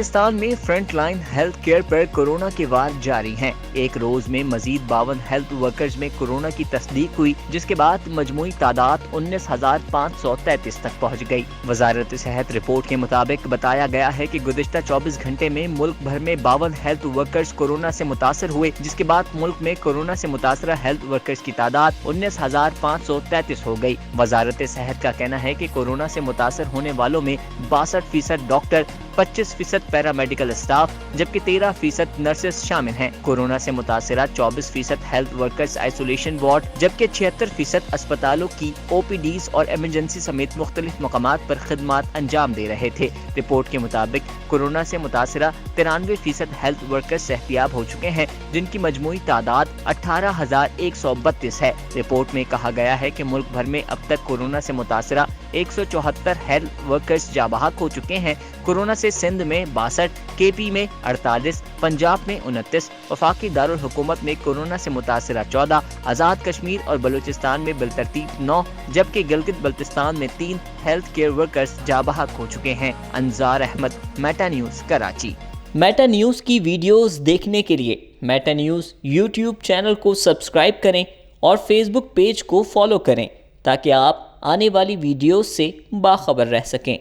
پاکستان میں front line health care پر corona کے وار جاری ہیں۔ ایک روز میں مزید 52 ہیلتھ ورکرز میں کورونا کی تصدیق ہوئی، جس کے بعد مجموعی تعداد 19,533 تک پہنچ گئی۔ وزارت صحت رپورٹ کے مطابق بتایا گیا ہے کہ گزشتہ 24 گھنٹے میں ملک بھر میں 52 ہیلتھ ورکرز کورونا سے متاثر ہوئے، جس کے بعد ملک میں کورونا سے متاثرہ ہیلتھ ورکرز کی تعداد 19,533 ہو گئی۔ وزارت صحت کا کہنا ہے کہ کورونا سے متاثر ہونے والوں میں 62% ڈاکٹر، 25% پیرامیڈیکل اسٹاف جبکہ 13% نرسز شامل ہیں۔ کورونا سے متاثرہ 24% ہیلتھ ورکرز آئسولیشن وارڈ جبکہ 76% اسپتالوں کی او پی ڈیز اور ایمرجنسی سمیت مختلف مقامات پر خدمات انجام دے رہے تھے۔ رپورٹ کے مطابق کورونا سے متاثرہ 93% ہیلتھ ورکرز صحتیاب ہو چکے ہیں، جن کی مجموعی تعداد 18,132 ہے۔ رپورٹ میں کہا گیا ہے کہ ملک بھر میں اب تک کورونا سے متاثرہ 174 ہیلتھ ورکرز جاں بحق ہو چکے ہیں۔ کورونا سے سندھ میں 62، کے پی میں 48، پنجاب میں 29، وفاقی دارالحکومت میں کورونا سے متاثرہ 14، آزاد کشمیر اور بلوچستان میں بالترتیب 9 جبکہ گلگت بلتستان میں 3 ہیلتھ کیئر ورکرز جاں بحق ہو چکے ہیں۔ انصار احمد، میٹا نیوز، کراچی۔ میٹا نیوز کی ویڈیوز دیکھنے کے لیے میٹا نیوز یوٹیوب چینل کو سبسکرائب کریں اور فیس بک پیج کو فالو کریں تاکہ آپ آنے والی ویڈیوز سے باخبر رہ سکیں۔